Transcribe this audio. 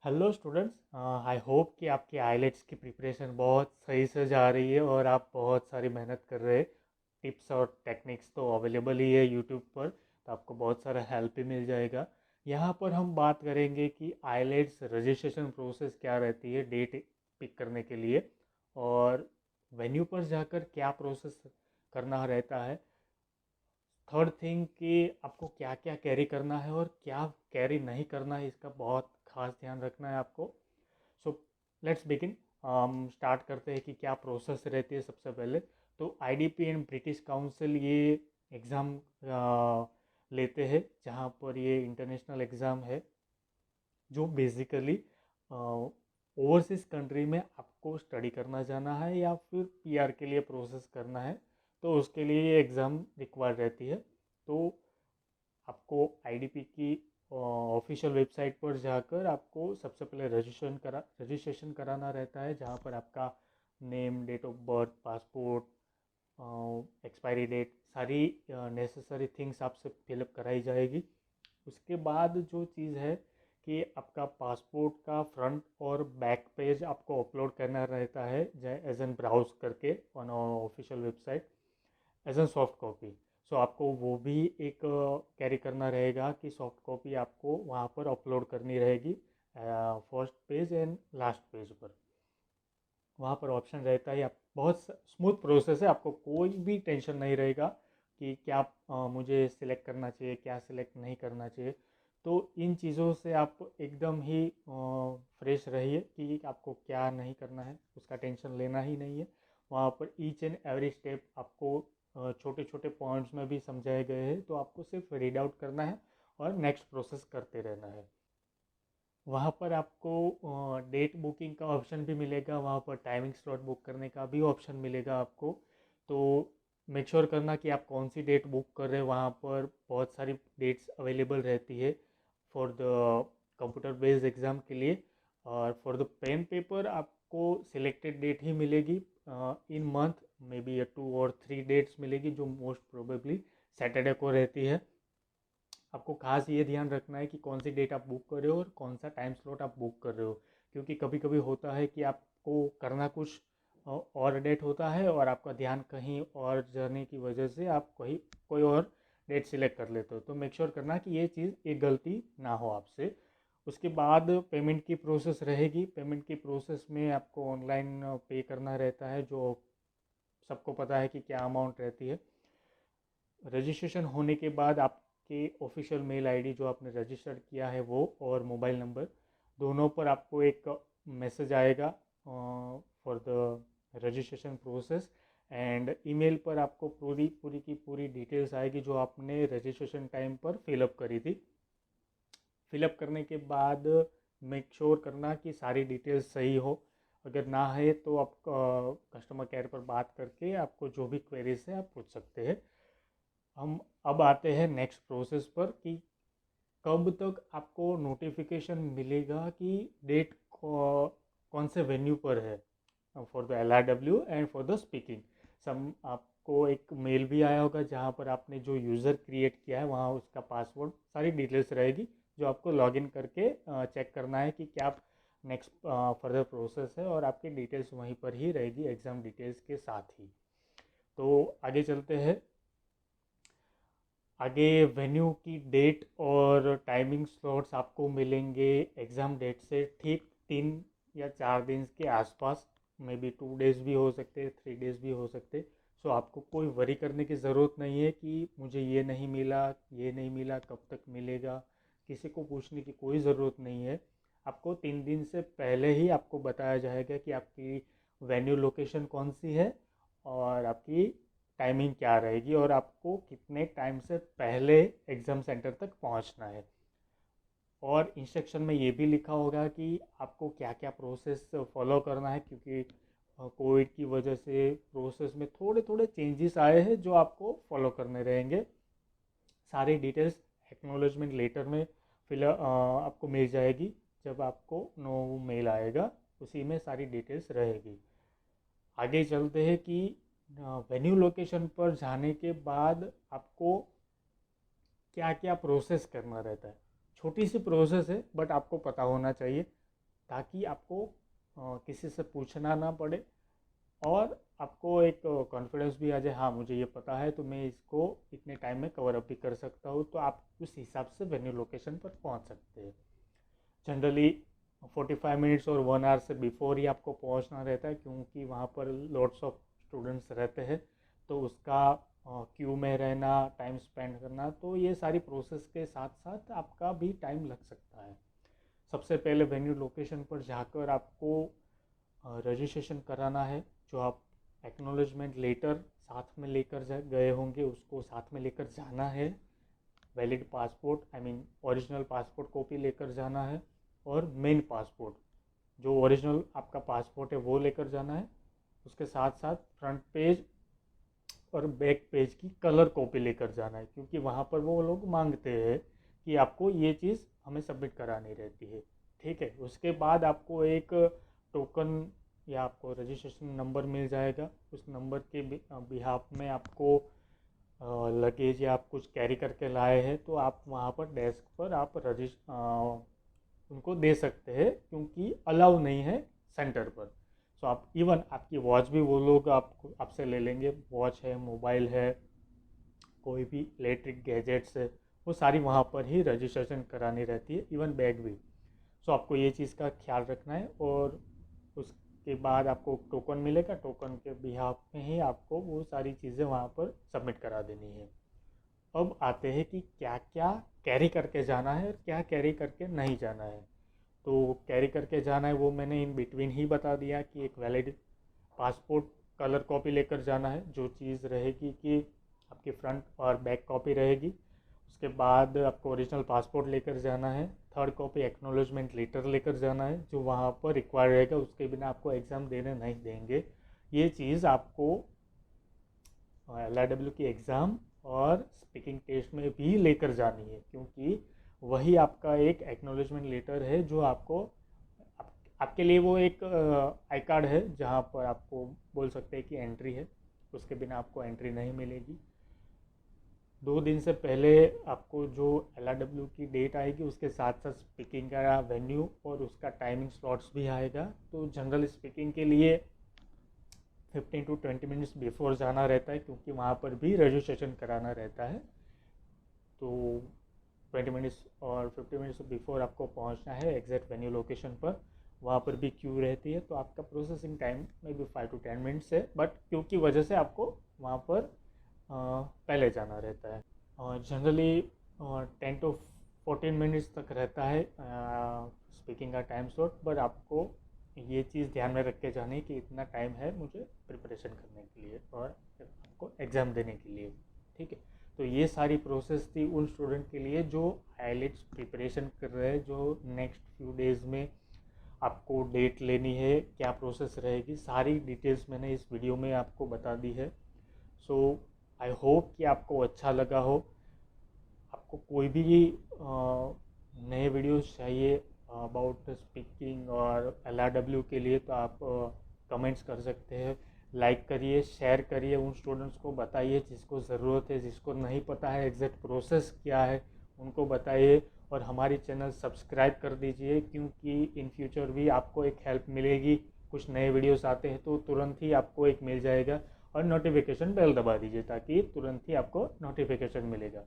Hello students, I hope कि आपकी IELTS की प्रिपरेशन बहुत सही से जा रही है और आप बहुत सारी मेहनत कर रहे हैं। टिप्स और टेक्निक्स तो अवेलेबल ही है यूट्यूब पर, तो आपको बहुत सारा हेल्प भी मिल जाएगा। यहाँ पर हम बात करेंगे कि आईलेट्स रजिस्ट्रेशन प्रोसेस क्या रहती है डेट पिक करने के लिए, और वेन्यू पर जाकर क्या प्रोसेस करना रहता है। थर्ड थिंग कि आपको क्या क्या कैरी करना है और क्या कैरी नहीं करना है, इसका बहुत खास ध्यान रखना है आपको। So let's begin. हम स्टार्ट करते हैं कि क्या प्रोसेस रहती है। सबसे पहले तो आईडीपी एंड ब्रिटिश काउंसिल ये एग्ज़ाम लेते हैं, जहाँ पर ये इंटरनेशनल एग्ज़ाम है जो बेसिकली ओवरसीज़ कंट्री में आपको स्टडी करना जाना है या फिर पीआर के लिए प्रोसेस करना है, तो उसके लिए ये एग्ज़ाम रिक्वायर्ड रहती है। तो आपको आईडीपी की ऑफिशियल वेबसाइट पर जाकर आपको सबसे पहले रजिस्ट्रेशन कराना रहता है, जहाँ पर आपका name, date of birth, passport, expiry date, सारी नेसेसरी थिंग्स आपसे फिलअप कराई जाएगी। उसके बाद जो चीज़ है कि आपका पासपोर्ट का फ्रंट और बैक पेज आपको अपलोड करना रहता है एज एन ब्राउज करके on official website as an soft copy. So आपको वो भी एक कैरी करना रहेगा कि सॉफ्ट कॉपी आपको वहाँ पर अपलोड करनी रहेगी first page and last page पर। वहाँ पर ऑप्शन रहता है। आप बहुत स्मूथ प्रोसेस है, आपको कोई भी टेंशन नहीं रहेगा कि क्या मुझे सिलेक्ट करना चाहिए, क्या सिलेक्ट नहीं करना चाहिए। तो इन चीज़ों से आप एकदम ही फ्रेश रहिए कि आपको क्या नहीं करना है, उसका टेंशन लेना ही नहीं है। वहाँ पर ईच एंड एवरी स्टेप आपको छोटे छोटे पॉइंट्स में भी समझाए गए हैं, तो आपको सिर्फ रीड आउट करना है और नेक्स्ट प्रोसेस करते रहना है। वहाँ पर आपको डेट बुकिंग का ऑप्शन भी मिलेगा, वहाँ पर टाइमिंग स्लॉट बुक करने का भी ऑप्शन मिलेगा आपको। तो मेक श्योर करना कि आप कौन सी डेट बुक कर रहे हैं। वहाँ पर बहुत सारी डेट्स अवेलेबल रहती है for the computer based exam के लिए। और फॉर द पेन पेपर आपको सिलेक्टेड डेट ही मिलेगी इन मंथ, मे बी 2 और 3 डेट्स मिलेगी, जो मोस्ट प्रोबेबली सैटरडे को रहती है। आपको खास ये ध्यान रखना है कि कौन सी डेट आप बुक कर रहे हो और कौन सा टाइम स्लॉट आप बुक कर रहे हो, क्योंकि कभी कभी होता है कि आपको करना कुछ और डेट होता है और आपका ध्यान कहीं और जाने की वजह से आप कोई और डेट सिलेक्ट कर लेते हो। तो मेक श्योर करना कि ये चीज़ एक गलती ना हो आपसे। उसके बाद पेमेंट की प्रोसेस रहेगी। पेमेंट की प्रोसेस में आपको ऑनलाइन पे करना रहता है, जो सबको पता है कि क्या अमाउंट रहती है। रजिस्ट्रेशन होने के बाद आपके ऑफिशियल मेल आईडी जो आपने रजिस्टर किया है वो और मोबाइल नंबर दोनों पर आपको एक मैसेज आएगा for the registration process. And email पर आपको पूरी पूरी की पूरी डिटेल्स आएगी जो आपने रजिस्ट्रेशन टाइम पर फिलअप करी थी। फिलअप करने के बाद मेक श्योर करना कि सारी डिटेल्स सही हो। अगर ना है तो आप कस्टमर केयर पर बात करके आपको जो भी क्वेरीज है आप पूछ सकते हैं। हम अब आते हैं नेक्स्ट प्रोसेस पर कि कब तक आपको नोटिफिकेशन मिलेगा कि डेट कौन से वेन्यू पर है for the LRW and for the speaking. सम आपको एक मेल भी आया होगा जहाँ पर आपने जो यूज़र क्रिएट किया है वहाँ उसका पासवर्ड सारी डिटेल्स रहेगी, जो आपको लॉगिन करके चेक करना है कि क्या नेक्स्ट फर्दर प्रोसेस है, और आपकी डिटेल्स वहीं पर ही रहेगी एग्ज़ाम डिटेल्स के साथ ही। तो आगे चलते हैं। आगे वेन्यू की डेट और टाइमिंग स्लॉट्स आपको मिलेंगे एग्ज़ाम डेट से ठीक 3 या 4 दिन के आसपास। मे बी 2 डेज़ भी हो सकते, 3 डेज़ भी हो सकते। सो आपको कोई वरी करने की ज़रूरत नहीं है कि मुझे ये नहीं मिला, ये नहीं मिला, कब तक मिलेगा। किसी को पूछने की कोई ज़रूरत नहीं है। आपको 3 दिन से पहले ही आपको बताया जाएगा कि आपकी वेन्यू लोकेशन कौन सी है और आपकी टाइमिंग क्या रहेगी और आपको कितने टाइम से पहले एग्ज़ाम सेंटर तक पहुंचना है। और इंस्ट्रक्शन में ये भी लिखा होगा कि आपको क्या क्या प्रोसेस फॉलो करना है, क्योंकि कोविड की वजह से प्रोसेस में थोड़े थोड़े चेंजेस आए हैं जो आपको फॉलो करने रहेंगे। सारी डिटेल्स एक्नॉलेजमेंट लेटर में फिल आपको मिल जाएगी। जब आपको नो मेल आएगा उसी में सारी डिटेल्स रहेगी। आगे चलते हैं कि वेन्यू लोकेशन पर जाने के बाद आपको क्या क्या प्रोसेस करना रहता है। छोटी सी प्रोसेस है बट आपको पता होना चाहिए। ताकि आपको किसी से पूछना ना पड़े और आपको एक कॉन्फिडेंस भी आ जाए, हाँ मुझे ये पता है तो मैं इसको इतने टाइम में कवर अप भी कर सकता हूँ। तो आप उस हिसाब से वेन्यू लोकेशन पर पहुँच सकते हैं। जनरली 45 मिनट्स और 1 आवर से बिफोर ही आपको पहुंचना रहता है, क्योंकि वहाँ पर लॉट्स ऑफ स्टूडेंट्स रहते हैं, तो उसका क्यू में रहना, टाइम स्पेंड करना, तो ये सारी प्रोसेस के साथ साथ आपका भी टाइम लग सकता है। सबसे पहले वेन्यू लोकेशन पर जाकर आपको रजिस्ट्रेशन कराना है। जो आप एक्नॉलेजमेंट लेटर साथ में लेकर गए होंगे उसको साथ में लेकर जाना है। Valid passport I mean original passport copy लेकर जाना है, और मेन पासपोर्ट जो ओरिजिनल आपका पासपोर्ट है वो लेकर जाना है। उसके साथ साथ फ्रंट पेज और बैक पेज की कलर कॉपी लेकर जाना है, क्योंकि वहाँ पर वो लोग मांगते हैं कि आपको ये चीज़ हमें सबमिट करानी रहती है। ठीक है, उसके बाद आपको एक टोकन या आपको रजिस्ट्रेशन नंबर मिल जाएगा। उस नंबर के बिहाफ में आपको लगेज या आप कुछ कैरी करके लाए हैं तो आप वहाँ पर डेस्क पर आप उनको दे सकते हैं, क्योंकि अलाउ नहीं है सेंटर पर। सो आप इवन आपकी वॉच भी वो लोग आपसे ले लेंगे। वॉच है, मोबाइल है, कोई भी इलेक्ट्रिक गैजेट्स है, वो सारी वहाँ पर ही रजिस्ट्रेशन करानी रहती है, इवन बैग भी। सो आपको ये चीज़ का ख्याल रखना है। और उसके बाद आपको टोकन मिलेगा, टोकन के बिहाफ में ही आपको वो सारी चीज़ें वहाँ पर सबमिट करा देनी है। अब आते हैं कि क्या क्या कैरी करके जाना है और क्या कैरी करके नहीं जाना है। तो कैरी करके जाना है वो मैंने इन बिटवीन ही बता दिया कि एक वैलिड पासपोर्ट कलर कॉपी लेकर जाना है, जो चीज़ रहेगी कि आपकी फ्रंट और बैक कॉपी रहेगी। उसके बाद आपको ओरिजिनल पासपोर्ट लेकर जाना है। थर्ड कॉपी एक्नॉलेजमेंट लेटर लेकर जाना है, जो वहाँ पर रिक्वायर्ड रहेगा, उसके बिना आपको एग्ज़ाम देने नहीं देंगे। ये चीज़ आपको LRW की एग्ज़ाम और स्पीकिंग टेस्ट में भी लेकर जानी है, क्योंकि वही आपका एक एक्नॉलेजमेंट लेटर है जो आपको आपके लिए वो एक आई कार्ड है, जहाँ पर आपको बोल सकते हैं कि एंट्री है। उसके बिना आपको एंट्री नहीं मिलेगी। 2 दिन से पहले आपको जो LRW की डेट आएगी उसके साथ साथ स्पीकिंग का वेन्यू और उसका टाइमिंग स्लॉट्स भी आएगा। तो जनरल स्पीकिंग के लिए 15 to 20 मिनट्स बिफोर जाना रहता है, क्योंकि वहाँ पर भी रजिस्ट्रेशन कराना रहता है। तो 20 मिनट्स और 50 मिनट्स बिफोर आपको पहुँचना है एग्जैक्ट वेन्यू लोकेशन पर। वहाँ पर भी क्यू रहती है, तो आपका प्रोसेसिंग टाइम में भी 5 to 10 मिनट्स है, बट क्यू की वजह से आपको वहाँ पर पहले जाना रहता है। जनरली 10 to 14 मिनट्स तक रहता है स्पीकिंग का टाइम स्लॉट, पर आपको ये चीज़ ध्यान में रख के जानी कि इतना टाइम है मुझे प्रिपरेशन करने के लिए और आपको एग्ज़ाम देने के लिए। ठीक है, तो ये सारी प्रोसेस थी उन स्टूडेंट के लिए जो आईएलटीएस प्रिपरेशन कर रहे हैं, जो नेक्स्ट फ्यू डेज़ में आपको डेट लेनी है, क्या प्रोसेस रहेगी, सारी डिटेल्स मैंने इस वीडियो में आपको बता दी है। सो आई होप कि आपको अच्छा लगा हो। आपको कोई भी नए वीडियोस चाहिए अबाउट स्पीकिंग और LRW के लिए तो आप कमेंट्स कर सकते हैं। लाइक करिए, शेयर करिए, उन स्टूडेंट्स को बताइए जिसको ज़रूरत है, जिसको नहीं पता है एग्जैक्ट प्रोसेस क्या है उनको बताइए। और हमारी चैनल सब्सक्राइब कर दीजिए, क्योंकि इन फ्यूचर भी आपको एक हेल्प मिलेगी। कुछ नए वीडियोस आते हैं तो तुरंत ही आपको एक मिल जाएगा। और नोटिफिकेशन बेल दबा दीजिए ताकि तुरंत ही आपको नोटिफिकेशन मिलेगा।